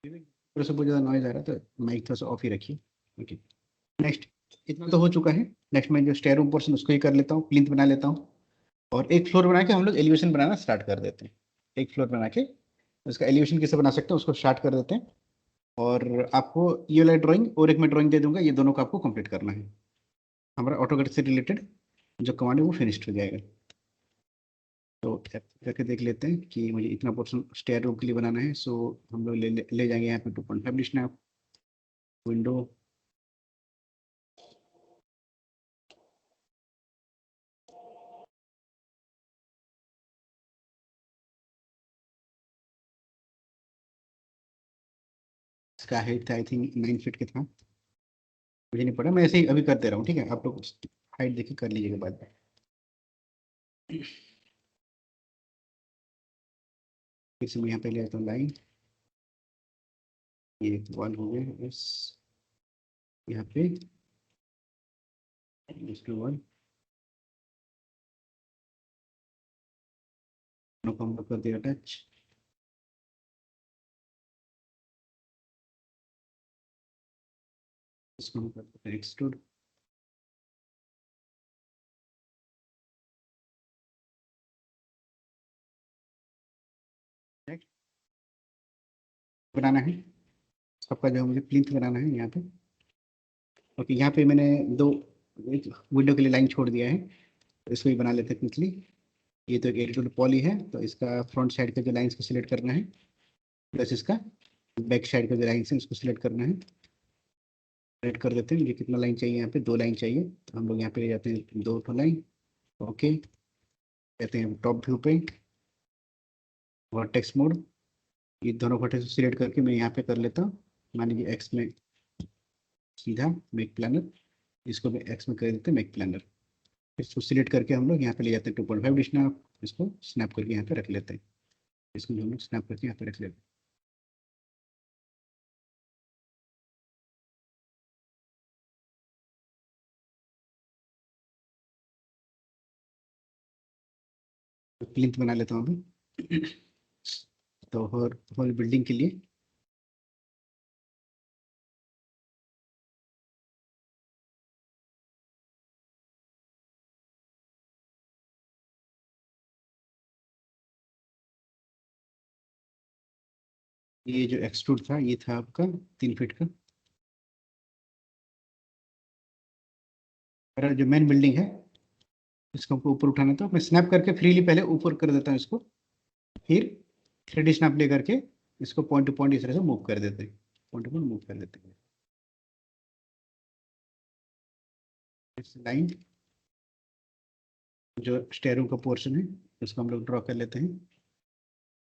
थोड़ा सा बहुत ज़्यादा नॉइज आ रहा है तो माइक थोड़ा सा ऑफ ही रखिए। Okay, next. इतना तो हो चुका है। नेक्स्ट मैं जो स्टेयर रूम पोर्शन उसको ही कर लेता हूँ, प्लिंथ बना लेता हूँ। और एक फ्लोर बना के हम लोग एलिवेशन बनाना स्टार्ट कर देते हैं। एक फ्लोर बना के उसका एलिवेशन कैसे बना सकते हैं उसको स्टार्ट कर देते हैं। और आपको ये वाला ड्राइंग और एक मैं ड्राइंग दे दूंगा, ये दोनों को आपको कंप्लीट करना है। हमारा ऑटोकैड से रिलेटेड जो कमांड है वो फिनिश्ड हो जाएगा। तो करके देख लेते हैं कि मुझे इतना पोर्शन स्टेयर रूम के लिए बनाना है। सो हम लोग ले जाएंगे यहाँ पे 2.5 डिस्टेंस विंडो। इसका हाइट था आई थिंक 9 फीट के था, मुझे नहीं पता, मैं ऐसे ही अभी कर दे रहा हूँ। ठीक है, आप लोग हाइट देखिए कर लीजिएगा बाद में। फिर से मैं यहाँ पे ले आता हूँ लाइन। ये वन हो गया बस, यहाँ पे इसके वन हम लोग कर दिया टच। इसको हम करते हैं एक्सट्रूड। बनाना है सबका, जो मुझे प्लिंथ बनाना है यहाँ पे। ओके, यहाँ पे मैंने दो विंडो के लिए लाइन छोड़ दिया है, तो इसको भी बना लेते हैं क्विकली। ये तो एक एडिटोड पॉली है, तो इसका फ्रंट साइड का जो लाइन्स को सिलेक्ट करना है, प्लस इसका बैक साइड का जो लाइन्स है उसको सिलेक्ट करना है। सेलेक्ट कर देते हैं। मुझे कितना लाइन चाहिए, यहाँ पे 2 लाइन चाहिए, तो हम लोग यहाँ पे ले जाते हैं 2 लाइन। ओके, कहते हैं टॉप व्यू पे वर्टेक्स मोड। ये दोनों वर्टेक्स सिलेक्ट करके मैं यहाँ पे कर लेता हूँ। मान लीजिए एक्स में सीधा मेक प्लानर, इसको मैं एक्स में कर देते हैं मेक प्लानर। इसको सिलेक्ट करके हम लोग यहाँ पे ले जाते हैं 2.5 डिस्टेंस, इसको स्नैप करके यहाँ पे रख लेते हैं। इसको हम लोग स्नैप करके यहाँ पे रख लेते हैं। प्लिंथ बना लेता हूँ अभी। तो होल होल बिल्डिंग के लिए ये जो एक्सट्रूड था ये था आपका 3 फीट का। और जो मेन बिल्डिंग है इसको हमको ऊपर उठाना था, मैं स्नैप करके फ्रीली पहले ऊपर कर देता हूँ इसको, फिर 3D स्नैप ले करके इसको पॉइंट टू पॉइंट इस तरह से मूव कर देते हैं। पॉइंट टू पॉइंट मूव कर देते हैं इस लाइन। जो स्टेयरों का पोर्शन है उसको हम लोग ड्रॉ कर लेते हैं।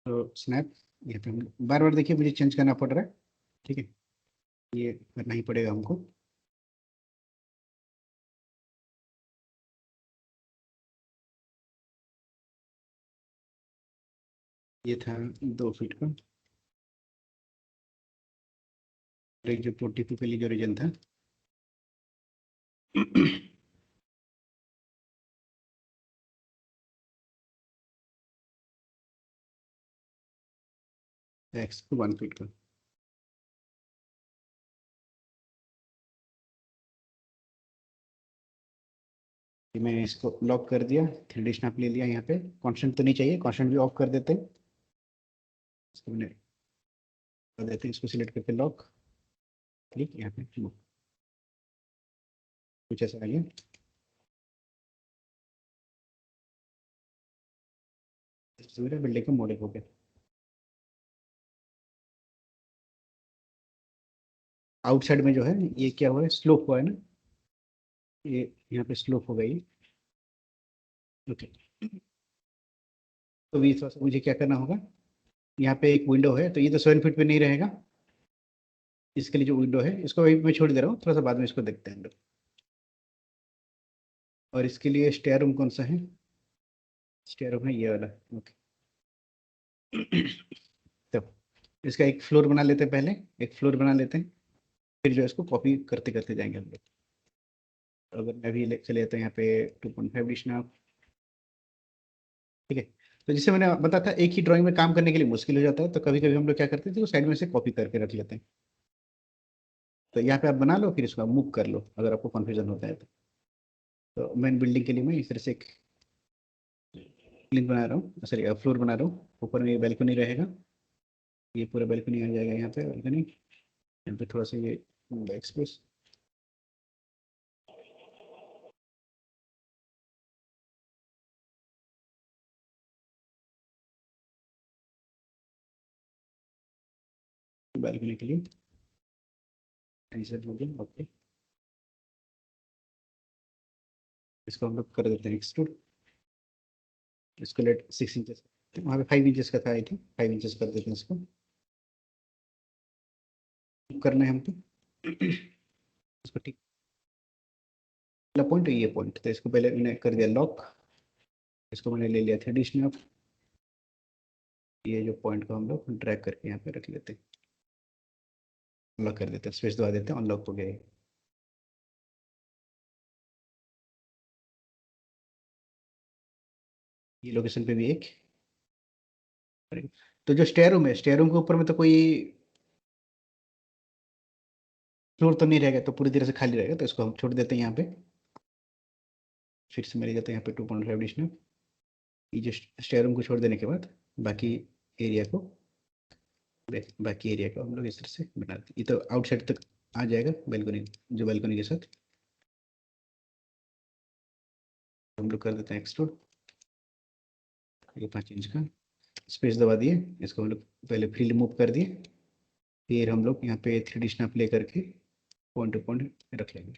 तो स्नैप यहाँ पे हम बार बार देखिए मुझे चेंज करना पड़ रहा है। ठीक है, ये करना ही पड़ेगा हमको। ये था 2 फीट का, और एक जो 42 के लिए जो रीजन था एक्स को 1 फीट का। ये मैंने इसको लॉक कर दिया, 3D स्नैप ले लिया। यहाँ पे कांस्टेंट तो नहीं चाहिए, कांस्टेंट भी ऑफ कर देते हैं। इसको मैंने कर देते हैं, इसको सिलेक्ट करके लॉक, क्लिक यहाँ पे move। कुछ ऐसा आ गया। इससे मेरा बिल्डिंग का मॉडल हो गया। आउटसाइड में जो है ये क्या हुआ है, स्लोप हुआ है ना, ये यहाँ पे स्लोप हो गई। ओके, तो इस वजह से मुझे क्या करना होगा, यहाँ पे एक विंडो है तो ये तो 7 फीट पे नहीं रहेगा। इसके लिए जो विंडो है इसको अभी मैं छोड़ दे रहा हूँ, थोड़ा सा बाद में इसको देखते हैं हम लोग। और इसके लिए स्टेयर रूम कौन सा है, स्टेयर रूम है ये वाला। ओके, तो इसका एक फ्लोर बना लेते हैं पहले, एक फ्लोर बना लेते हैं, फिर जो है इसको कॉपी करते करते जाएंगे हम लोग। अगर मैं भी चले जाता हूँ यहाँ पे 2.5 डिश ना। ठीक है, तो जैसे मैंने बताया था, एक ही ड्राइंग में काम करने के लिए मुश्किल हो जाता है, तो कभी कभी हम लोग क्या करते थे, वो साइड में से कॉपी करके रख लेते हैं। तो यहाँ पे आप बना लो, फिर इसको आप मूव कर लो अगर आपको कन्फ्यूजन होता है तो मेन बिल्डिंग के लिए मैं इस तरह से एक प्लिंथ बना रहा हूँ, सॉरी फ्लोर बना रहा हूँ। ऊपर में ये बैल्कनी रहेगा, ये पूरा बैल्कनी आ जाएगा यहाँ पे, बैल्कनी यहाँ पे थोड़ा सा ये बैक स्पेस। बैल्कनी के लिए ऐसे हो गया, ओके। इसको हम लोग कर देते हैं एक्सट्रूड। इसको लेट 6 इंचेस, वहाँ पे 5 इंचेस का था आई थिंक, 5 इंचेस कर देते हैं इसको। करना है हमको इसको ठीक पॉइंट, ये पॉइंट, तो इसको पहले मैंने कर दिया लॉक। इसको मैंने ले लिया था एडिशनल, ये जो पॉइंट को हम लोग ड्रैग करके यहाँ पे रख लेते हैं, अनलॉक कर देते हैं, स्पेस दबा देते हैं, अनलॉक हो गया ये। ये लोकेशन पे भी एक। तो जो स्टेयर रूम है, स्टेयर रूम के ऊपर में तो कोई फ्लोर तो नहीं रहेगा, तो पूरी तरह से खाली रहेगा, तो इसको हम छोड़ देते हैं यहाँ पे। फिर से मेरे जाते हैं यहाँ पे 2.5 एडिशनल। ये जो स्टेयर रूम को छोड़ देने के बाद बाकी एरिया को, बाकी एरिया को हम लोग इस तरह से बना देते हैं। ये तो आउटसाइड तक आ जाएगा बैल्कनी, जो बैल्कनी के साथ हम लोग कर देते हैं एक्सट्रूड। ये 5 इंच का स्पेस दबा दिए, इसको हम लोग पहले फील्ड मूव कर दिए, फिर हम लोग यहाँ पे 3D स्नैप ले करके पॉइंट टू पॉइंट रख लेंगे।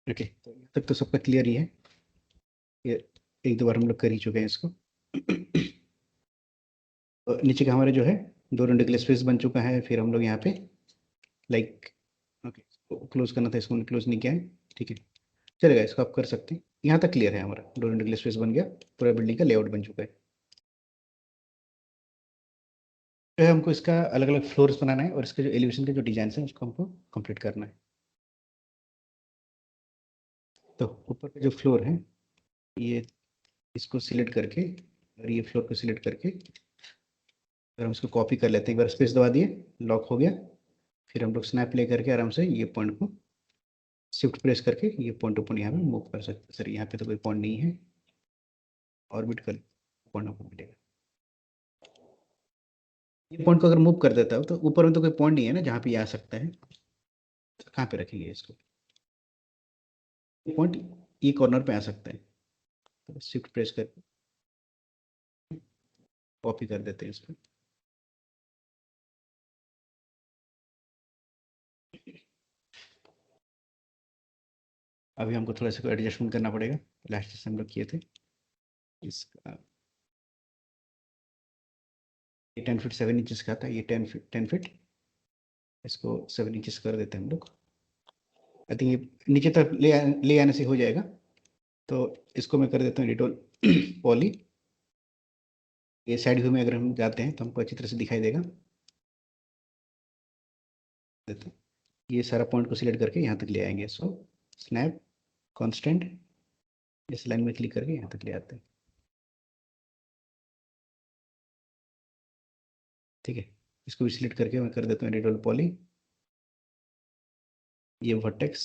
ओके, तो यहाँ तक तो सबका क्लियर ही है। ये एक दो बार हम लोग कर ही चुके हैं इसको। तो नीचे का हमारे जो है दो रेंडिकुलर स्पेस बन चुका है। फिर हम लोग यहाँ पे लाइक, ओके, क्लोज करना था, इसको हमने क्लोज नहीं किया है, ठीक है, चलेगा, इसको आप कर सकते हैं। यहाँ तक क्लियर है, हमारा दो रेंडिकुलर स्पेस बन गया, पूरा बिल्डिंग का लेआउट बन चुका है। जो है हमको इसका अलग अलग फ्लोर्स बनाना है, और इसके जो एलिवेशन के जो डिजाइन है उसको हमको कंप्लीट करना है। तो ऊपर का जो फ्लोर है, ये इसको सिलेक्ट करके, और ये फ्लोर को सिलेक्ट करके अगर हम इसको कॉपी कर लेते हैं, एक बार स्पेस दबा दिए, लॉक हो गया। फिर हम लोग स्नैप ले करके आराम से ये पॉइंट को शिफ्ट प्रेस करके ये पॉइंट टू पॉइंट यहाँ पे मूव कर सकते हैं। सर यहाँ पे तो कोई पॉइंट नहीं है, ऑर्बिट कर पॉइंट आपको मिलेगा। ये पॉइंट को अगर मूव कर देता हो तो ऊपर में तो कोई पॉइंट नहीं है ना जहाँ पे ये आ सकता है, तो कहाँ पे रखेंगे इसको? पॉइंट ये कॉर्नर पे आ सकता है, तो शिफ्ट प्रेस करके कॉपी कर देते हैं इसको। अभी हमको थोड़ा सा एडजस्टमेंट करना पड़ेगा, लास्ट से हम लोग किए थे इसका। ये 10 फीट 7 इंचेस का था, ये 10 फीट, इसको 7 इंचेस कर देते हैं हम लोग। आई थिंक ये नीचे तक ले आने से हो जाएगा। तो इसको मैं कर देता हूँ डिटोल पॉली। ये साइड व्यू में अगर हम जाते हैं तो हमको अच्छी तरह से दिखाई देगा। देते हैं, ये सारा पॉइंट को सिलेक्ट करके यहाँ तक ले आएंगे, सो स्नैप कांस्टेंट, इस लाइन में क्लिक करके यहाँ तक ले आते हैं, ठीक है। इसको भी सिलेक्ट करके मैं कर देता हूँ डिटोल पॉली। ये वर्टेक्स,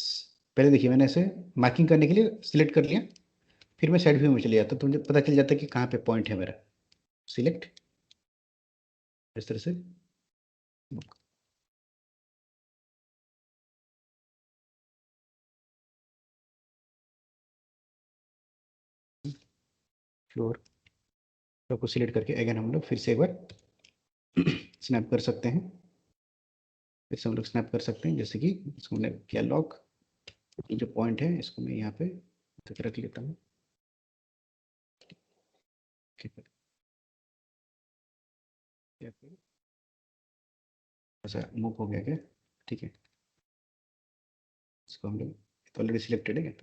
पहले देखिए मैंने ऐसे मार्किंग करने के लिए सिलेक्ट कर लिया, फिर मैं साइड व्यू में चले जाता हूँ, तो मुझे पता चल जाता है कि कहाँ पे पॉइंट है मेरा। सिलेक्ट इस तरह से, फ्लोर को सिलेक्ट करके अगेन हम लोग फिर से एक बार स्नैप कर सकते हैं। फिर से हम लोग स्नैप कर सकते हैं, जैसे कि इसको हमने किया लॉक। ये जो पॉइंट है इसको मैं यहाँ पे तक रख लेता हूँ, ठीक है। ऐसा मूव हो गया क्या? ठीक है, इसको हम लोग तो ऑलरेडी सिलेक्टेड है।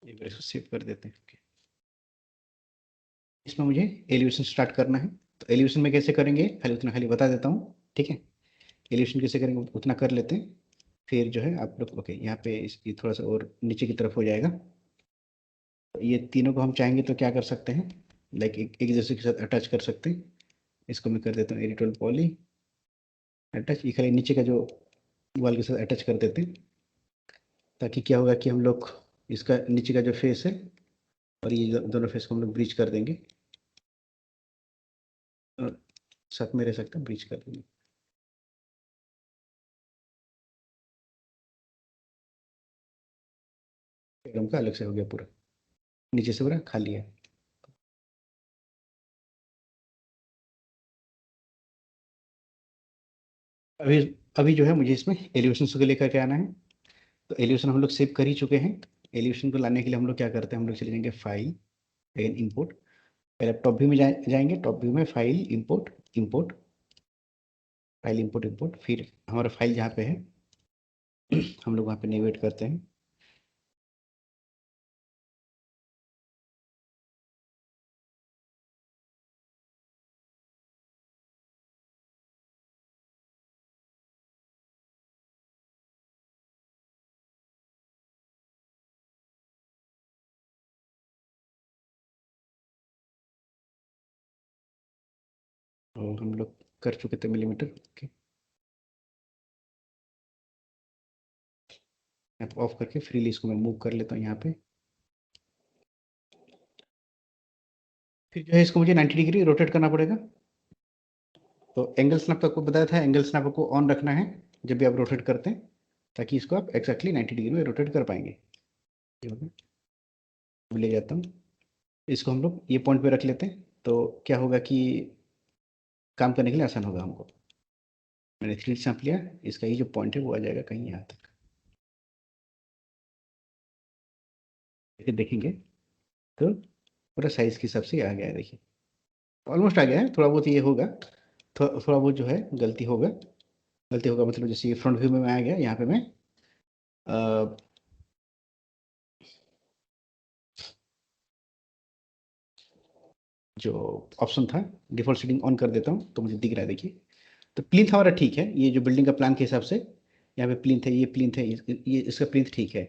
एक बार इसको सेव कर देते हैं। Okay. इसमें मुझे एलिवेशन स्टार्ट करना है, तो एलिवेशन में कैसे करेंगे खाली उतना खाली बता देता हूँ, ठीक है। एलिवेशन कैसे करेंगे उतना कर लेते हैं, फिर जो है आप लोग ओके यहाँ पे ये थोड़ा सा और नीचे की तरफ हो जाएगा। तो ये तीनों को हम चाहेंगे तो क्या कर सकते हैं, लाइक एक दूसरे के साथ अटैच कर सकते हैं। इसको मैं कर देता हूँ एडिटोल पॉली अटैच, ये खाली नीचे का जो वॉल के साथ अटैच कर देते हैं, ताकि क्या होगा कि हम लोग इसका नीचे का जो फेस है और ये दोनों फेस को हम लोग ब्रीच कर देंगे, और साथ में रह सकता है ब्रीच कर देंगे। एकदम का अलग से हो गया पूरा, नीचे से पूरा खाली है। अभी अभी जो है मुझे इसमें एलिवेशन को लेकर के आना है, तो एलिवेशन हम लोग सेव कर ही चुके हैं। एलिवेशन को लाने के लिए हम लोग क्या करते हैं, हम लोग चले जाएंगे फाइल, अगेन इंपोर्ट, पहले टॉप व्यू में जाएंगे, टॉप व्यू में file import import, file import import, फिर हमारा फाइल जहाँ पे है हम लोग वहाँ पे नेविगेट करते हैं। और हम लोग कर चुके थे मिलीमीटर। ओके, ऑफ करके फ्रीली इसको मैं मूव कर लेता हूँ यहाँ पे। फिर जो है इसको मुझे 90 डिग्री रोटेट करना पड़ेगा। तो एंगल स्नैप आपको बताया था, एंगल स्नैप आपको ऑन रखना है जब भी आप रोटेट करते हैं, ताकि इसको आप एक्जैक्टली 90 डिग्री में रोटेट कर पाएंगे। ले जाता हूँ इसको, हम लोग ये पॉइंट पे रख लेते हैं, तो क्या होगा कि काम करने के लिए आसान होगा हमको। मैंने 3D सांप लिया, इसका ये जो पॉइंट है वो आ जाएगा कहीं यहाँ तक, फिर देखेंगे तो पूरा साइज के हिसाब से ये आ गया है। देखिए ऑलमोस्ट आ गया है, थोड़ा बहुत ये होगा, थोड़ा बहुत जो है गलती होगा। गलती होगा मतलब जैसे ये फ्रंट व्यू में आ गया, यहाँ पे मैं जो ऑप्शन था डिफॉल्ट सेटिंग ऑन कर देता हूँ, तो मुझे दिख रहा है। देखिए तो प्लिंथ हमारा ठीक है, ये जो बिल्डिंग का प्लान के हिसाब से यहाँ पे प्लिंथ है, ये प्लिंथ है, ये इसका प्लिंथ ठीक है।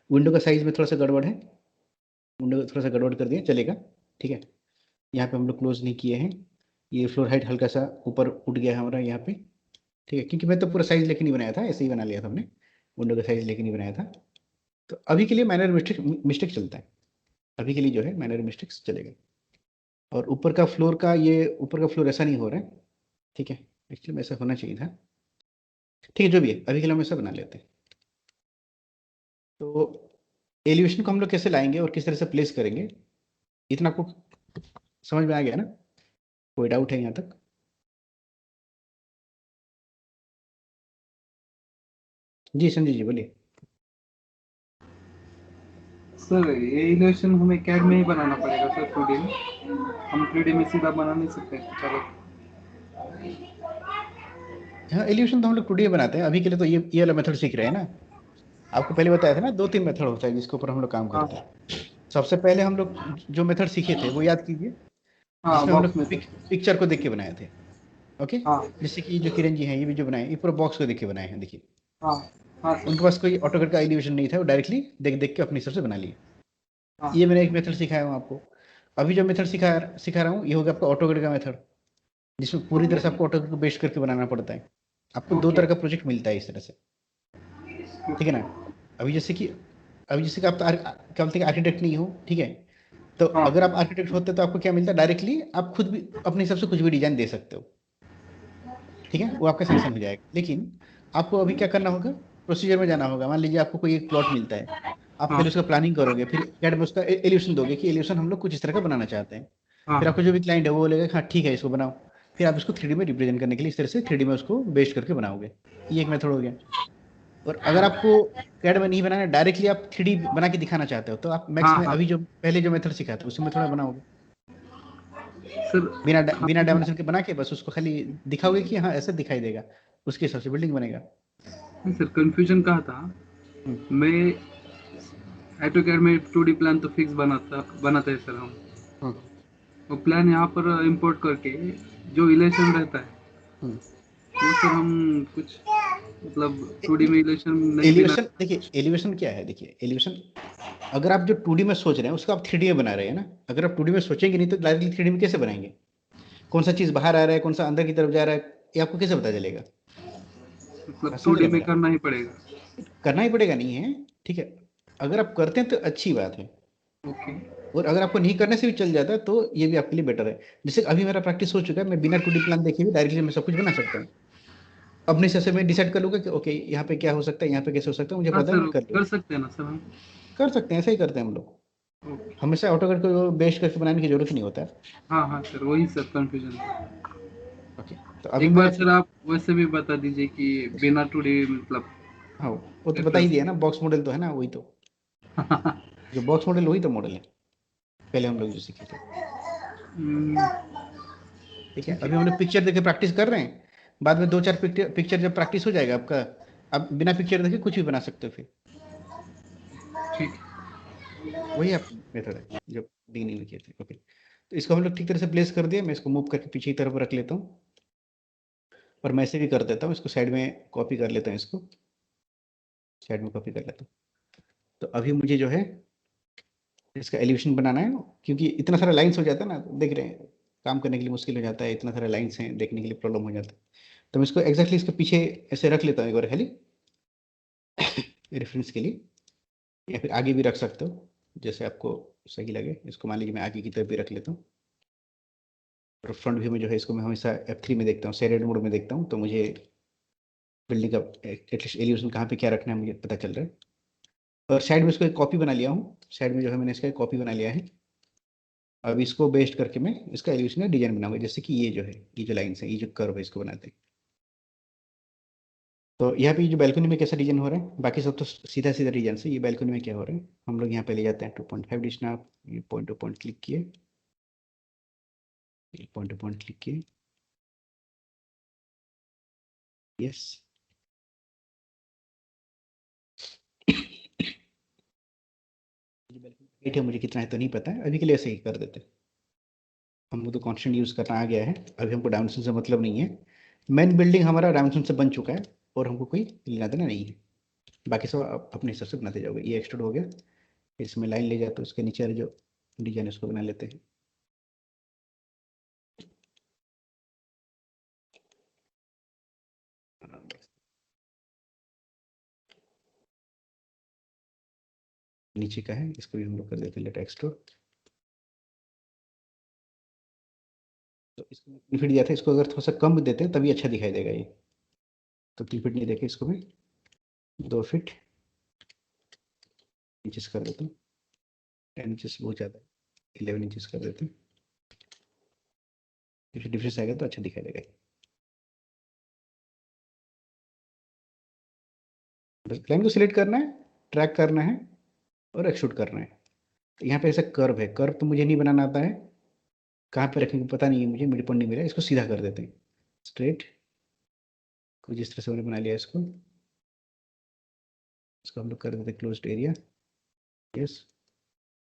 विंडो का साइज में थोड़ा सा गड़बड़ है, विंडो थोड़ा सा गड़बड़ कर दिया चलेगा, ठीक है। यहाँ पे हम लोग क्लोज नहीं किए हैं, ये फ्लोर हाइट हल्का सा ऊपर उठ गया है हमारा यहाँ पे, ठीक है, क्योंकि मैं तो पूरा साइज लेके नहीं बनाया था, ऐसे ही बना लिया था हमने, विंडो का साइज लेके नहीं बनाया था। तो अभी के लिए माइनर मिस्टेक चलता है, अभी के लिए जो है माइनर मिस्टेक्स चलेगा। और ऊपर का फ्लोर ऐसा नहीं हो रहा है, ठीक है, एक्चुअली ऐसा होना चाहिए था, ठीक है, जो भी है अभी के लिए हम ऐसा बना लेते हैं। तो एलिवेशन को हम लोग कैसे लाएंगे और किस तरह से प्लेस करेंगे, इतना आपको समझ में आ गया ना? कोई डाउट है यहाँ तक? जी संजय जी बोलिए। सर ये इलेक्शन हमें कैड में ही बनाना पड़ेगा सर, 2D में हम 3D में सीधा बना नहीं सकते। चलो हाँ एलिवेशन तो हम लोग 2D बनाते हैं, अभी के लिए तो ये वाला मेथड सीख रहे हैं ना। आपको पहले बताया था ना 2-3 मेथड होता है जिसके ऊपर हम लोग काम हाँ करते हैं। सबसे पहले हम लोग जो मेथड सीखे थे वो याद कीजिए, हाँ जिसमें हम बॉक्स लोग में सर। पिक्चर को देख के बनाए थे। ओके, हाँ जैसे कि जो किरण जी हैं ये भी जो बनाए, ये पूरा बॉक्स को देख के बनाए हैं। देखिए हाँ हाँ उनके सर। पास कोई ऑटोकैड का एलिवेशन नहीं था, वो डायरेक्टली देख देख के अपने हिसाब से बना लिए। हाँ ये मैंने एक मेथड सिखाया हूँ आपको। अभी जो मेथड सिखा रहा हूँ ये होगा आपका ऑटोकैड का मेथड, जिसमें पूरी तरह से आपको ऑटोकैड को बेस्ड करके बनाना पड़ता है। आपको दो ओके तरह का प्रोजेक्ट मिलता है इस तरह से, ठीक है ना। अभी जैसे कि आप तो क्या बोलते हैं आर्किटेक्ट नहीं हो, ठीक है, तो हाँ अगर आप आर्किटेक्ट होते तो आपको क्या मिलता है, डायरेक्टली आप खुद भी अपने हिसाब से कुछ भी डिजाइन दे सकते हो, ठीक है, वो आपका सेंक्शन हो जाएगा। लेकिन आपको अभी क्या करना होगा, प्रोसीजर में जाना होगा। मान लीजिए आपको कोई एक प्लॉट मिलता है, आप हाँ पहले उसका प्लानिंग करोगे, फिर कैड में उसका एलिवेशन दोगे कि एलिवेशन हम लोग कुछ इस तरह का बनाना चाहते हैं। फिर हाँ आपको जो भी क्लाइंट है वो बोलेगा हाँ ठीक है इसको बनाओ, फिर आप इसको 3D में रिप्रेजेंट करने के लिए इस तरह से 3D में उसको बेस्ड करके बनाओगे। ये एक मेथड हो गया। और अगर आपको कैड में नहीं बनाना, डायरेक्टली आप 3D बना के दिखाना चाहते हो, तो आप मैक्स हाँ में हाँ अभी जो पहले जो मेथड सीखा था उसमें थोड़ा बनाओगे, सर। बिना हम डायमेंशन के बना के बस उसको खाली दिखाओगे कि हाँ ऐसे दिखाई देगा, उसके हिसाब से बिल्डिंग बनेगा। सर कंफ्यूजन कहा था हम्म, मैं, AutoCAD में 2D प्लान तो फिक्स बनाते हैं सर हम। हाँ। वो प्लान यहाँ पर इंपोर्ट करके जो इलेक्शन रहता है हम्म। वो सर हम कुछ मतलब 2D में इलेक्शन नहीं बिना। एलिवेशन देखिए, एलिवेशन क्या है, देखिए एलिवेशन अगर आप जो 2D में सोच रहे हैं उसको आप 3D में बना रहे हैं ना। अगर आप 2D में सोचेंगे नहीं तो डायरेक्टली 3D में कैसे बनाएंगे? कौन सा चीज़ बाहर आ रहा है, कौन सा अंदर की तरफ जा रहा है, ये आपको कैसे पता चलेगा? मतलब बात समझ रहे 2D हैं में मेरा? करना ही पड़ेगा। करना ही पड़ेगा नहीं है, ठीक है। अगर आप करते हैं तो अच्छी बात है, ओके। और अगर आपको नहीं करने से भी चल जाता है तो ये भी आपके लिए बेटर है। जैसे अभी मेरा प्रैक्टिस हो चुका है, मैं बिना 2D प्लान देखे भी डायरेक्टली मैं सब कुछ बना सकता हूँ। अपने से मैं डिसाइड कर लूंगा कि ओके यहाँ पे क्या हो सकता है, यहाँ पे कैसे हो सकता है, मुझे हाँ पता है, सर, मैं कर कर लूँगा। सकते हैं ना सर हम। कर सकते हैं, ऐसा ही करते हैं हम लोग। ओके। हमेशा ऑटोकैड को बेस्ट करके बनाने की जरूरत नहीं होता है। हाँ हाँ सर, वही सर कंफ्यूजन था। ओके, तो अभी एक मैं बार सर आप वैसे भी बता दीजिए कि बिना 2D मतलब हाँ, वो तो बता ही रेफरेंस। दिया ना, बॉक्स मॉडल तो है ना, वही तो। जो बॉक्स मॉडल वही तो मॉडल है, पहले हम लोग जो सीखे थे। ठीक है, ठीक अभी हम है। लोग पिक्चर देखे प्रैक्टिस कर रहे हैं। बाद में दो चार पिक्चर पिक्चर जब प्रैक्टिस हो जाएगा आपका, आप बिना पिक्चर देखे कुछ भी बना सकते हो फिर। ठीक। वही आप मेथड है जो बिगिनिंग में किए थे। ओके, तो इसको हम लोग ठीक तरह से प्लेस कर दिया। मैं इसको मूव करके पीछे की तरफ रख लेता हूँ, और मैं ऐसे भी कर देता हूँ, इसको साइड में कॉपी कर लेता हूँ, इसको साइड में कॉपी कर लेता हूँ। तो अभी मुझे जो है इसका एलिवेशन बनाना है, क्योंकि इतना सारा लाइन्स हो जाता है ना, देख रहे हैं काम करने के लिए मुश्किल हो जाता है, इतना सारा लाइन्स हैं, देखने के लिए प्रॉब्लम हो जाता है। तो मैं इसको एग्जैक्टली इसके पीछे ऐसे रख लेता हूँ एक बार खाली रेफरेंस के लिए, या फिर आगे भी रख सकते हो जैसे आपको सही लगे। इसको मान लीजिए मैं आगे की तरफ भी रख लेता हूँ, और फ्रंट व्यू में जो है इसको मैं हमेशा F3 में देखता हूँ, शेडेड मोड में देखता हूँ, तो मुझे बिल्डिंग का एटलीस्ट एलिवेशन कहाँ पे क्या रखना है मुझे पता चल रहा है। और साइड में इसको एक कॉपी बना लिया हूँ, साइड में जो है मैंने इसका एक कॉपी बना लिया है। अब इसको बेस्ड करके मैं इसका एलिवेशन का डिजाइन बनाऊंगा, जैसे कि ये जो है, ये जो लाइन्स है, ये जो कर्व है, इसको बनाते हैं। तो यहाँ पे ये जो बैल्कनी में कैसा डिजाइन हो रहा है, बाकी सब तो सीधा सीधा डिजाइन से, ये बैल्कनी में क्या हो रहा है, हम लोग यहाँ पे ले जाते हैं 2.5 डिस्टेंस। आप ये पॉइंट टू पॉइंट क्लिक किए, पॉइंट टू पॉइंट क्लिक किए, यस। है मुझे कितना है तो नहीं पता है, अभी के लिए ऐसे ही कर देते हैं। हमको तो कॉन्स्टेंट यूज करना आ गया है, अभी हमको डायमेंशन से मतलब नहीं है। मेन बिल्डिंग हमारा डायमेंशन से बन चुका है, और हमको कोई लेना देना नहीं है। बाकी सब आप अपने हिसाब से बनाते जाओगे। ये एक्सट्रूड हो गया, इसमें लाइन ले जाते, उसके नीचे वाले जो डिजाइन उसको बना लेते हैं। नीचे का है, इसको भी हम लोग कर देते हैं लेट एक्सट्रूड। तो इसको मैं 3 फीट दिया था, इसको अगर थोड़ा सा कम देते हैं तभी अच्छा दिखाई देगा ये। तो 3 फीट नहीं देखे, इसको मैं 2 फीट इंचेस कर देता हूँ। 10 इंचेस बहुत ज़्यादा है, 11 इंचेस कर देते हैं। कुछ डिफरेंस आएगा तो अच्छा दिखाई देगा। बस लाइन को सिलेक्ट करना है, ट्रैक करना है, और एक्सट्रूड करना है। तो यहाँ पे ऐसा कर्व है, कर्व तो मुझे नहीं बनाना आता है, कहाँ पे रखेंगे पता नहीं है मुझे, मिड पॉइंट नहीं मिला, इसको सीधा कर देते हैं स्ट्रेट। कुछ इस तरह से मैंने बना लिया इसको। इसको हम लोग कर देते हैं क्लोज्ड एरिया, यस।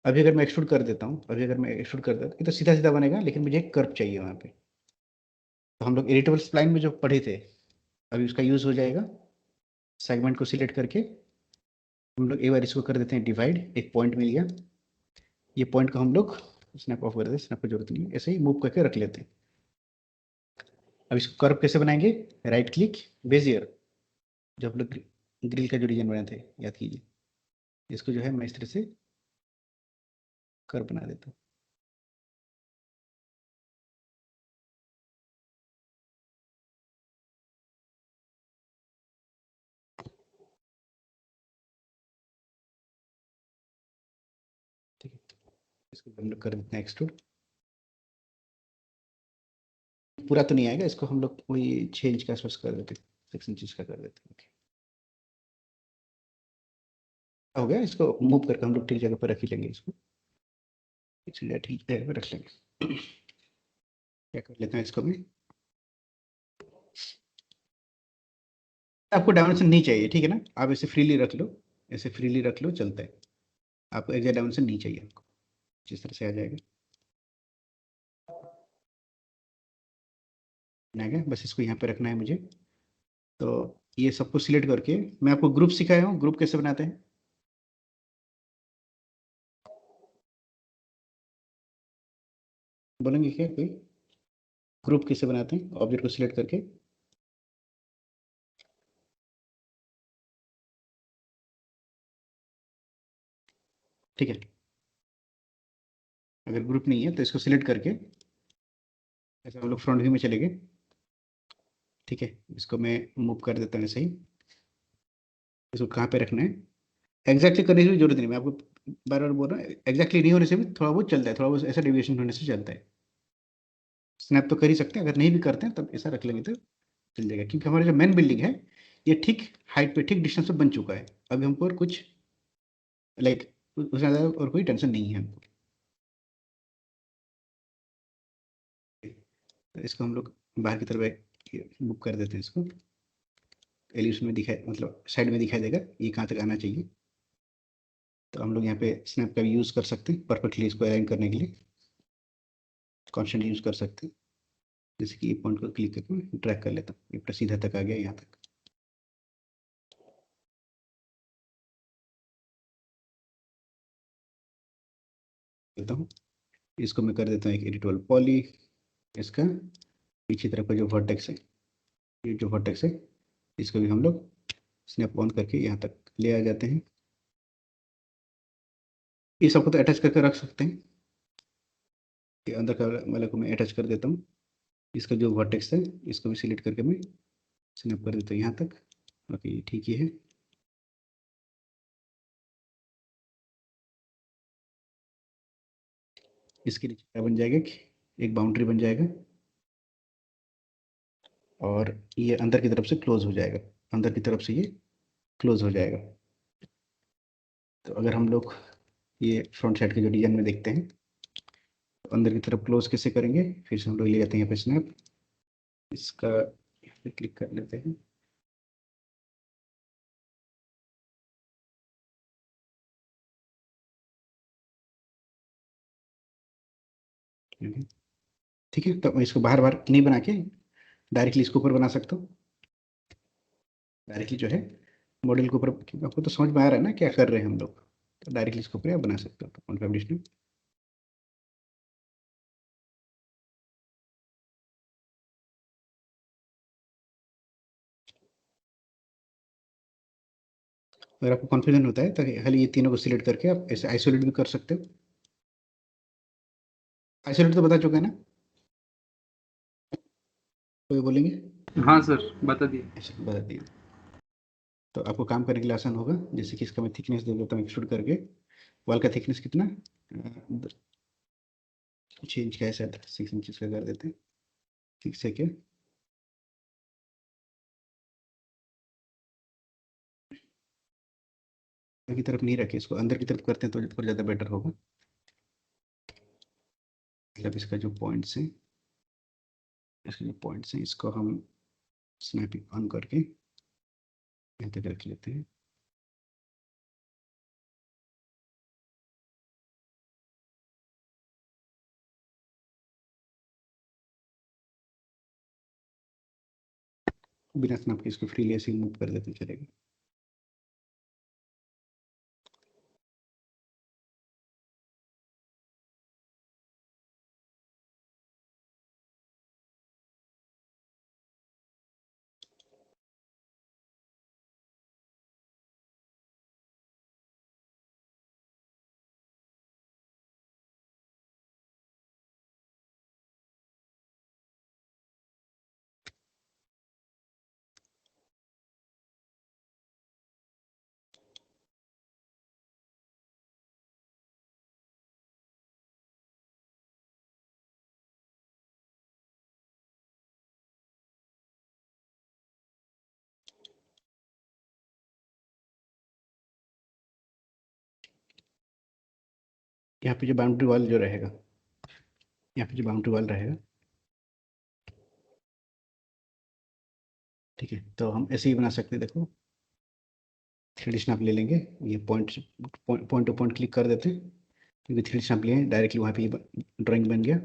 अभी अगर मैं एक्सट्रूड कर देता हूँ, अभी अगर मैं एक्सट्रूड कर देता हूँ, ये तो सीधा सीधा बनेगा, लेकिन मुझे एक कर्व चाहिए वहाँ पे। तो हम लोग एडिटेबल स्प्लाइन में जो पढ़े थे, अभी उसका यूज़ हो जाएगा। सेगमेंट को सिलेक्ट करके हम लोग एक बार इसको कर देते हैं डिवाइड, एक पॉइंट मिल गया। ये पॉइंट को हम लोग स्नैप ऑफ कर देते हैं, स्नैप की जरूरत नहीं है, ऐसे ही मूव करके रख लेते हैं। अब इसको कर्व कैसे बनाएंगे, राइट क्लिक, बेजियर, जो हम लोग ग्रिल का जो डिजाइन बनाए थे याद कीजिए, इसको जो है मैं इस तरह से कर्व बना देता हूँ। ठीक है, इसको हम लोग कर देते हैं एक्सट्रूड। पूरा तो नहीं आएगा, इसको हम लोग वही 6 इंच का आसपास कर देते हैं, 6 इंच का कर देते हैं। ओके, हो गया। इसको मूव करके हम लोग ठीक जगह पर रख ही लेंगे इसको, इसलिए ठीक जगह पर रख लेंगे। क्या कर लेते हैं इसको भी, आपको डायमेंशन नहीं चाहिए, ठीक है ना, आप इसे फ्रीली रख लो, ऐसे फ्रीली रख लो, चलता है। आपको एग्जैक्ट डायमेंशन नहीं चाहिए, आपको जिस तरह से आ जाएगा बनाएगा, बस इसको यहाँ पे रखना है मुझे। तो ये सबको सिलेक्ट करके मैं आपको ग्रुप सिखाया हूँ, ग्रुप कैसे बनाते हैं। बोलेंगे क्या कोई, ग्रुप कैसे बनाते हैं ऑब्जेक्ट को सिलेक्ट करके। ठीक है, अगर ग्रुप नहीं है तो इसको सिलेक्ट करके ऐसे हम लोग फ्रंट व्यू में चले गए। ठीक है, इसको मैं मूव कर देता हूँ ऐसे ही। इसको कहाँ पे रखना है एग्जैक्टली करने की भी जरूरत नहीं, मैं आपको बार बार बोल रहा हूँ, एग्जैक्टली नहीं होने से भी थोड़ा बहुत चलता है, थोड़ा बहुत ऐसा डेविएशन होने से चलता है। स्नैप तो कर ही सकते हैं, अगर नहीं भी करते हैं तब ऐसा रख लेंगे तो चल जाएगा, क्योंकि हमारी जो मेन बिल्डिंग है ये ठीक हाइट पे ठीक डिस्टेंस पे बन चुका है। अभी हमको और कुछ लाइक उससे ज़्यादा और कोई टेंशन नहीं है हमको। तो इसको हम लोग बाहर की तरफ बुक कर देते हैं, इसको एलिवेशन में दिखाई मतलब साइड में दिखाई देगा ये कहाँ तक आना चाहिए। तो हम लोग यहाँ पे स्नैप का भी यूज़ कर सकते हैं परफेक्टली इसको अलाइन करने के लिए, कॉन्स्टेंट यूज़ कर सकते हैं। जैसे कि ये पॉइंट को क्लिक करके ड्रैग कर लेता हूँ, ये पूरा सीधा तक आ गया यहाँ तक। देता हूँ, इसको मैं कर देता हूँ एक एडिटबल पॉली। इसका पीछे तरफ का जो वर्टेक्स है, ये जो वर्टेक्स है इसको भी हम लोग स्नैप ऑन करके यहाँ तक ले आ जाते हैं। ये सबको तो अटैच करके रख सकते हैं, ये अंदर का वाले को मैं अटैच कर देता हूँ। इसका जो वर्टेक्स है इसको भी सिलेक्ट करके मैं स्नैप कर देता हूँ यहाँ तक। ओके, ठीक ही है। इसके नीचे क्या बन जाएगा कि एक बाउंड्री बन जाएगा और ये अंदर की तरफ से क्लोज हो जाएगा, अंदर की तरफ से ये क्लोज हो जाएगा। तो अगर हम लोग ये फ्रंट साइड के जो डिजाइन में देखते हैं तो अंदर की तरफ क्लोज कैसे करेंगे, फिर से हम लोग ले जाते हैं यहाँ पे स्नैप, इसका यहाँ पे क्लिक कर लेते हैं। ठीक है, तो मैं इसको बाहर बाहर नहीं बना के डायरेक्टली इसके ऊपर बना सकता हूँ। डायरेक्टली जो है मॉडल के ऊपर, क्योंकि आपको तो समझ में आ रहा है ना क्या कर रहे हैं हम लोग, तो डायरेक्टली इसके ऊपर आप बना सकते हो तो पब्लिश। अगर आपको कन्फ्यूजन होता है तो खाली ये तीनों को सिलेक्ट करके आप ऐसे आइसोलेट भी कर सकते हो। आइसोलेट तो बता चुका है ना, कोई बोलेंगे। हाँ सर, बता दिए। ऐसे बता दिए तो आपको काम करने के लिए आसान होगा। जैसे कि इसका मैं थिकनेस दे देता हूँ एक्सट्रूड करके, वॉल का थिकनेस कितना 6 इंच का है शायद, 6 इंच का कर देते हैं। ठीक से क्या की तरफ नहीं रखे, इसको अंदर की तरफ करते हैं तो और ज़्यादा बेटर होगा। मतलब इसका जो पॉइंट्स हैं, इसके जो पॉइंट्स हैं इसको हम स्नैपिंग ऑन करके यहाँ तक रख लेते हैं। बिना स्नैप के इसको फ्रीली ऐसे मूव कर देते चलेगा। यहाँ पे जो बाउंड्री वॉल जो रहेगा, यहाँ पे जो बाउंड्री वॉल रहेगा, ठीक है, तो हम ऐसे ही बना सकते हैं। देखो 3D स्नैप ले लेंगे, ये point point two point click कर देते हैं, क्योंकि 3D स्नैप लिए डायरेक्टली वहाँ पे ड्राइंग बन गया।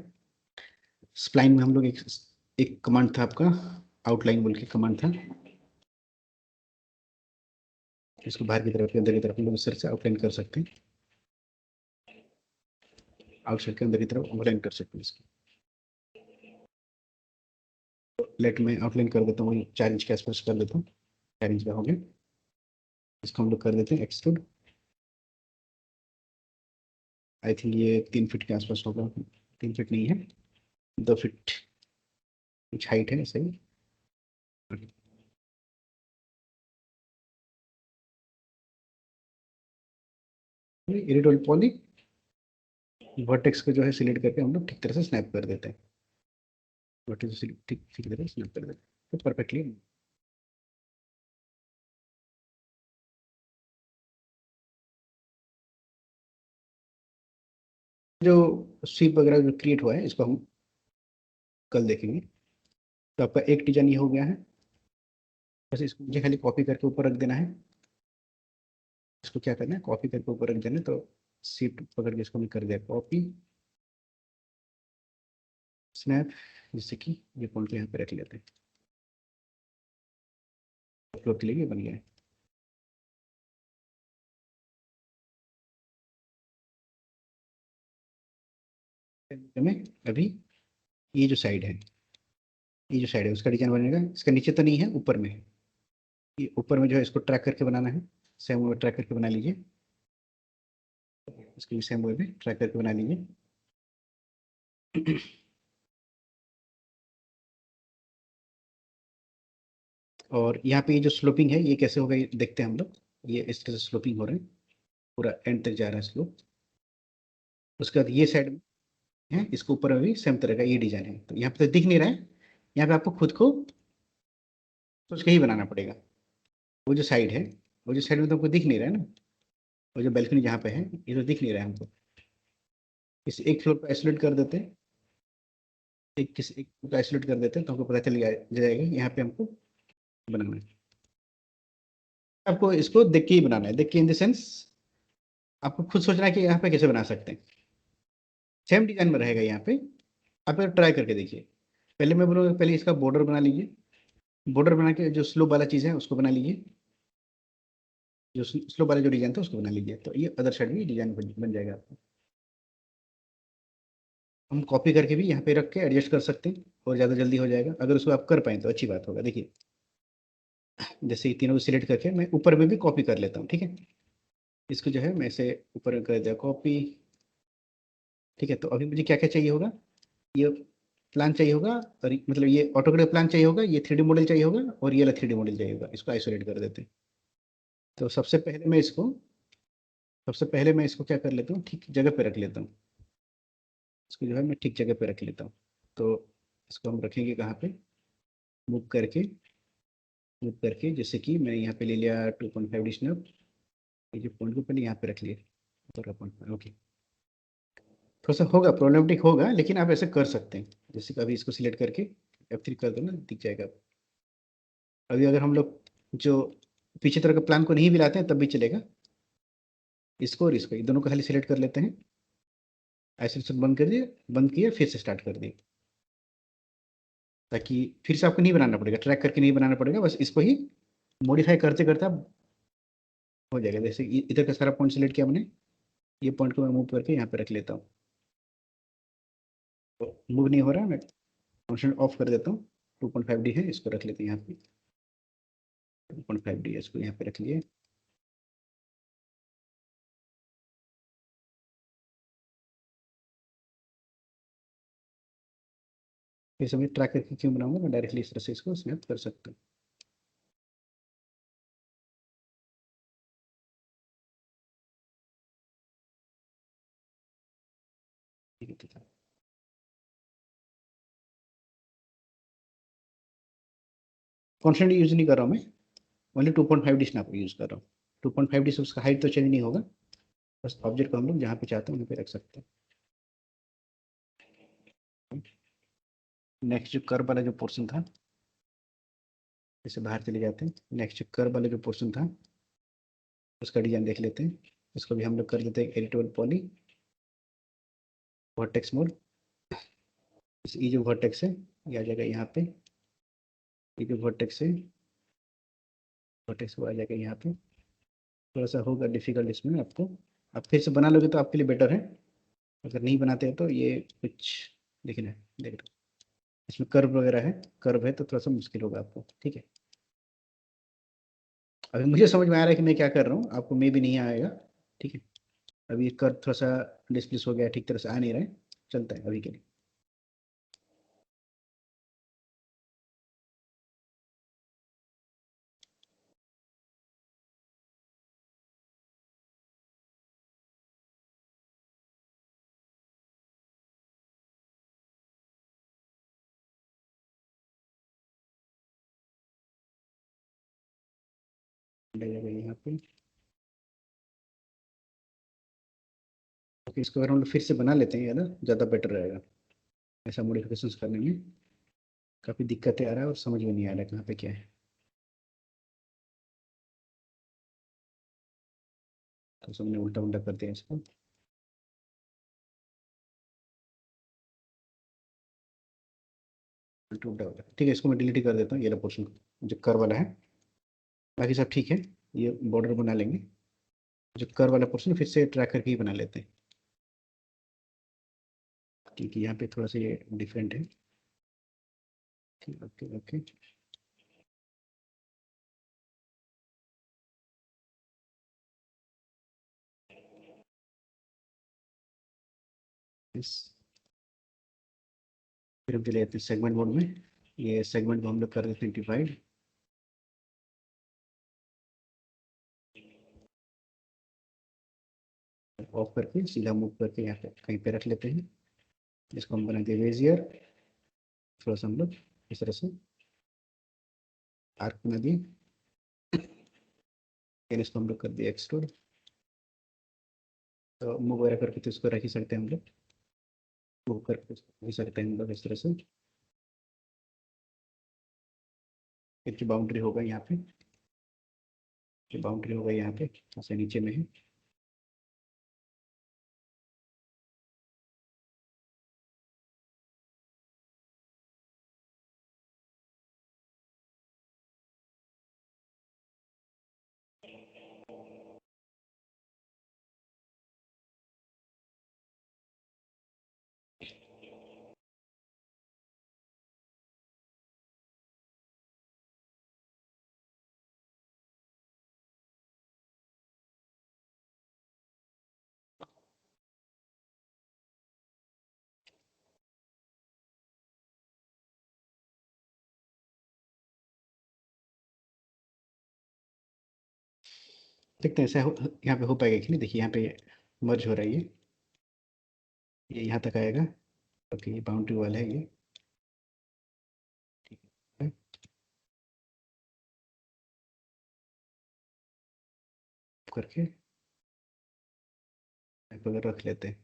स्प्लाइन में हम लोग एक कमांड था आपका, आउटलाइन बोल के कमांड था, इसको बाहर की तरफ अंदर की तरफ हम लोग इस तरह से आउटलाइन कर सकते हैं, आउटसाइड के अंदर की तरफ आउटलाइन कर सकते हैं इसको। लेट में आउटलाइन कर देता हूँ, 4 इंच के आसपास कर देता हूँ, 4 इंच का हो गया। इसको हम लोग कर देते हैं एक्सट्रूड। आई थिंक ये 3 फीट के आसपास होगा, 3 फीट नहीं है, 2 फीट कुछ हाइट है सही। इरिटोल पॉली वर्टेक्स को जो है सिलेक्ट करके हम लोग ठीक तरह से स्नैप कर देते हैं, वर्टेक्स ठीक ठीक ठीक तरह से स्नैप कर देते हैं तो परफेक्टली। जो स्वीप वगैरह जो क्रिएट हुआ है इसको हम कल देखेंगे। तो आपका एक डिजाइन ये हो गया है, बस इसको मुझे खाली कॉपी करके ऊपर रख देना है। इसको क्या करना है, कॉपी करके ऊपर रख देना है, तो शिफ्ट पकड़ के इसको मैं कर दिया कॉपी स्नैप, जिससे कि ये पॉइंट यहाँ पे रख लेते हैं, अपलोड के लिए ये बन गया है। में अभी ये जो साइड है, ये जो साइड है उसका डिजाइन बनेगा, इसका नीचे तो नहीं है, ऊपर में है। ये ऊपर में जो है इसको ट्रैक करके बनाना है, सेम वे ट्रैक करके बना लीजिए, इसको भी सेम वे में ट्रैक करके बना लीजिए। और यहाँ पे ये जो स्लोपिंग है ये कैसे होगा ये देखते हैं हम लोग। ये इस तरह से स्लोपिंग हो रहा है, पूरा एंड तक जा रहा है स्लोप। उसके बाद ये साइड में है, इसको ऊपर में भी सेम तरह का ये डिजाइन है, तो यहाँ पे तो दिख नहीं रहा है, यहाँ पे आपको खुद को सोच के ही बनाना पड़ेगा। वो जो साइड है, वो जो साइड में तो हमको दिख नहीं रहा है ना, वो जो बैल्कनी जहाँ पे है ये तो दिख नहीं रहा है हमको। इस एक फ्लोर को आइसोलेट कर देते हैं, एक को आइसोलेट कर देते हैं तो हमको पता चल जाएगा यहाँ पे हमको बनाना है। आपको इसको देख के ही बनाना है, देख के इन द सेंस आपको खुद सोचना है कि यहाँ पे कैसे बना सकते हैं। सेम डिजाइन में रहेगा यहाँ पे, आप ट्राई करके देखिए। पहले मैं बोलूँगा पहले इसका बॉर्डर बना लीजिए, बॉर्डर बना के जो स्लोप वाला चीज़ है उसको बना लीजिए, जो स्लोप वाला जो डिजाइन था उसको बना लीजिए, तो ये अदर साइड भी डिजाइन बन जाएगा आपका। हम कॉपी करके भी यहाँ पे रख के एडजस्ट कर सकते हैं और ज़्यादा जल्दी हो जाएगा, अगर उसको आप कर पाए तो अच्छी बात होगा। देखिए जैसे ये तीनों को सिलेक्ट करके मैं ऊपर में भी कॉपी कर लेता हूँ, ठीक है। इसको जो है मैं इसे ऊपर कर दिया कॉपी, ठीक है। तो अभी मुझे क्या क्या चाहिए होगा, ये प्लान चाहिए होगा, और मतलब ये ऑटोकैड प्लान चाहिए होगा, ये 3D मॉडल चाहिए होगा, और ये वाला 3D मॉडल चाहिए होगा। इसको आइसोलेट कर देते हैं। तो सबसे पहले मैं इसको क्या कर लेता हूँ, ठीक जगह पे रख लेता हूँ। इसको जो है मैं ठीक जगह पे रख लेता हूँ। तो इसको हम रखेंगे कहाँ पे, मूव करके, मूव करके, जैसे कि मैं यहाँ पे ले लिया 2.5 डिशनल, ये जो पॉइंट को पहले यहाँ पे रख लिया, ऊपर का पॉइंट, ओके। थोड़ा सा होगा प्रॉब्लमेटिक होगा, लेकिन आप ऐसे कर सकते हैं। जैसे कि अभी इसको सिलेक्ट करके F3 कर दो ना, दिख जाएगा। अभी अगर हम लोग जो पीछे तरह के प्लान को नहीं भी लाते हैं तब भी चलेगा। इसको और इसको, ये दोनों को खाली सिलेक्ट कर लेते हैं, आइसोलेशन बंद कर दिए, बंद किया, फिर से स्टार्ट कर दिए, ताकि फिर से आपको नहीं बनाना पड़ेगा, ट्रैक करके नहीं बनाना पड़ेगा, बस इसको ही मॉडिफाई करते करते आप हो जाएगा। जैसे इधर का सारा पॉइंट सिलेक्ट किया हमने, ये पॉइंट को मैं मूव करके यहाँ पे रख लेता हूँ, तो मूव नहीं हो रहा, मैं फंक्शन ऑफ कर देता हूँ। 2.5D है, इसको रख लेते हैं यहाँ पे, 2.5D है, इसको यहाँ पे रख लिए। फिर से मैं ट्रैक करके क्यों बनाऊंगा, मैं डायरेक्टली इस तरह से इसको स्नैप कर सकता हूँ। ठीक है, ठीक है। कॉन्स्टेंट यूज नहीं कर रहा हूँ मैं, ओनली 2.5D स्नैप यूज कर रहा हूँ। 2.5D से उसका हाइट तो चेंज नहीं होगा, बस ऑब्जेक्ट को हम लोग जहाँ पे चाहते हैं वहाँ पे रख सकते हैं। नेक्स्ट जो कर्व वाला जो पोर्शन था, इसे बाहर चले जाते हैं। नेक्स्ट जो कर्व वाला जो पोर्शन था, उसका डिजाइन देख लेते हैं। इसको भी हम लोग कर देते हैं एडिटेबल पॉली, वर्टेक्स मोड। ये जो वर्टेक्स है ये आ जाएगा यहाँ पे, ये जो वर्टेक्स है वर्टेक्स वो आ जाएगा यहाँ पे। थोड़ा सा होगा डिफिकल्ट इसमें आपको, आप फिर से बना लोगे तो आपके लिए बेटर है। अगर नहीं बनाते हैं तो ये कुछ देखना है, देख लो इसमें कर्व वगैरह है, कर्व है तो थोड़ा सा मुश्किल होगा आपको, ठीक है। अभी मुझे समझ में आ रहा है कि मैं क्या कर रहा हूँ, आपको मे भी नहीं आएगा, ठीक है। अभी कर्व थोड़ा सा डिस्प्लेस हो गया, ठीक तरह से आ नहीं रहा है, चलता है अभी के लिए। यहाँ पे ओके, इसको अगर हम लोग फिर से बना लेते हैं, है ना, ज़्यादा बेटर रहेगा। ऐसा मॉडिफिकेशन करने में काफ़ी दिक्कतें आ रहा है और समझ में नहीं आ रहा है कहाँ पे क्या है। तो सबने उल्टा उल्टा कर दिया इसको। उल्टा उल्टा हो गया, ठीक है, इसको मैं डिलीट कर देता हूँ, ये वाला पोर्शन जो कर वाला है। बाकी सब ठीक है, ये बॉर्डर बना लेंगे। जो कर वाला पोर्शन फिर से ट्रैक करके ही बना लेते हैं, क्योंकि यहाँ पे थोड़ा सा ये डिफरेंट है। ओके ओके, इस फिर हम चले जाते हैं सेगमेंट मोड में। ये सेगमेंट को हम लोग कर देते हैं डिवाइड। ऑफ करके सीधा मूव करके यहाँ पे कहीं पे रख लेते हैं। इसको हम बना दिए बेजियर, थोड़ा सा हम लोग इस तरह से आर्क बना दिए। फिर इसको हम लोग कर दिए एक्सट्रूड, तो मूव वगैरह करके तो इसको रख ही सकते हैं हम लोग, मूव करके इसको रख ही सकते हैं हम लोग इस तरह से। फिर जो बाउंड्री होगा यहाँ पे, जो बाउंड्री होगा यहाँ पे ऐसे नीचे में है। देखते हैं ऐसा यहाँ पे हो पाएगा कि नहीं। देखिए यहाँ पे मर्ज हो रहा है, ये यहाँ तक आएगा। ओके, ये बाउंड्री वाला है ये, ठीक है। करके यहाँ पे अगर रख लेते हैं,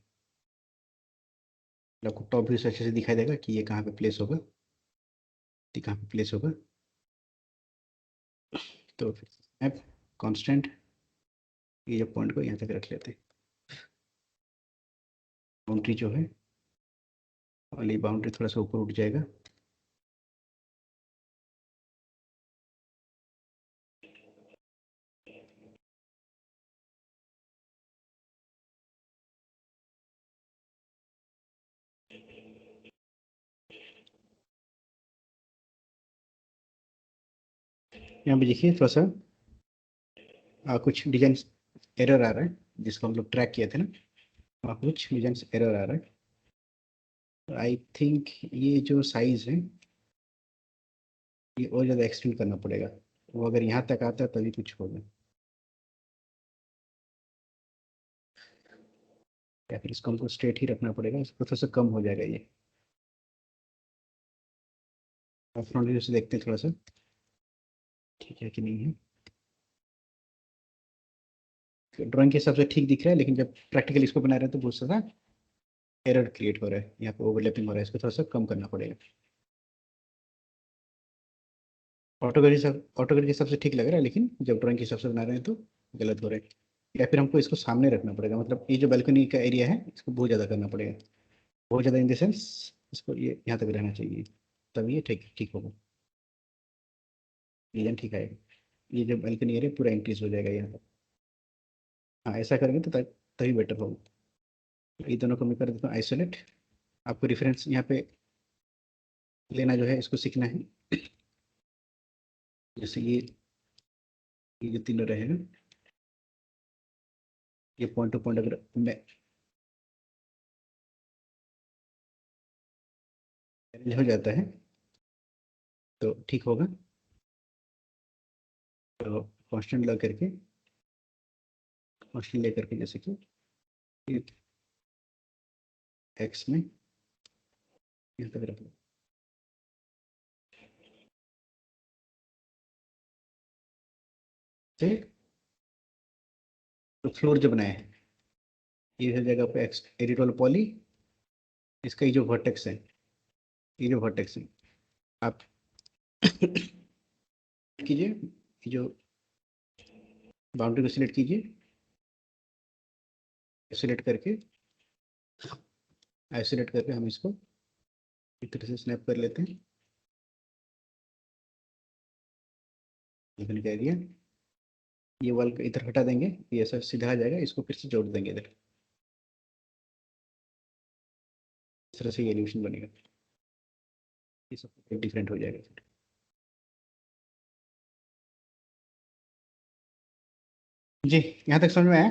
आपको टॉप व्यू से अच्छे से दिखाई देगा कि ये कहाँ पे प्लेस होगा, ठीक कहाँ पे प्लेस होगा। तो फिर ऐप कांस्टेंट, ये जो पॉइंट को यहाँ तक रख लेते हैं। बाउंड्री जो है वाली बाउंड्री थोड़ा सा ऊपर उठ जाएगा। यहाँ पे देखिए थोड़ा सा कुछ डिजाइन एरर आ रहा है, जिसको हम लोग ट्रैक किए थे ना, वहाँ कुछ डिजाइन एरर आ रहा है। आई थिंक ये जो साइज है ये और ज़्यादा एक्सटेंड करना पड़ेगा, वो अगर यहाँ तक आता है तभी कुछ होगा, या फिर इसको हमको स्ट्रेट ही रखना पड़ेगा, इसको थोड़ा सा कम हो जाएगा ये। फ्रंट व्यू से देखते हैं थोड़ा सा ठीक है कि नहीं है। ड्राइंग के हिसाब से ठीक दिख रहा है, लेकिन जब प्रैक्टिकल इसको बना रहे हैं तो बहुत सारा एरर क्रिएट हो रहा है, यहाँ पे ओवरलैपिंग हो रहा है, इसको थोड़ा सा कम करना पड़ेगा। ऑटोगेट के हिसाब से ठीक लग रहा है, लेकिन जब ड्राइंग के हिसाब से बना रहे हैं तो गलत हो रहे हैं, या फिर हमको इसको सामने रखना पड़ेगा, मतलब ये जो बालकनी का एरिया है इसको बहुत ज़्यादा करना पड़ेगा, बहुत ज़्यादा इन द सेंस इसको ये यहाँ तक रहना चाहिए, तब ये ठीक ठीक होगा, डिजाइन ठीक आएगा। ये जो बालकनी एरिया पूरा इंक्रीज हो जाएगा यहाँ तक। हाँ ऐसा करेंगे तो तभी बेटर होगा। ये दोनों को मैं कर देता हूँ आइसोलेट। आपको रेफरेंस यहाँ पे लेना जो है इसको सीखना है। जैसे ये जो तीनों रहेगा, ये पॉइंट टू पॉइंट अगर मैं मैनेज हो जाता है तो ठीक होगा। तो कांस्टेंट लगा करके, कांस्टेंट ले करके, जैसे कि एक्स में यहाँ तक रख लो। ठीक, तो फ्लोर जो बनाए हैं ये हर जगह पे एक्स एडिट वाला पॉली, इसका ये जो वर्टेक्स है, ये जो वर्टेक्स है आप कीजिए, ये जो बाउंड्री को सिलेक्ट कीजिए, सिलेक्ट करके आइसोलेट करके हम इसको इस तरह से स्नैप कर लेते हैं। कह दिया, ये वाल को इधर हटा देंगे, ये ऐसा सीधा आ जाएगा, इसको फिर से जोड़ देंगे इधर, इस तरह से ये एलिवेशन बनेगा, ये सब डिफरेंट हो जाएगा फिर। जी यहाँ तक समझ में आया।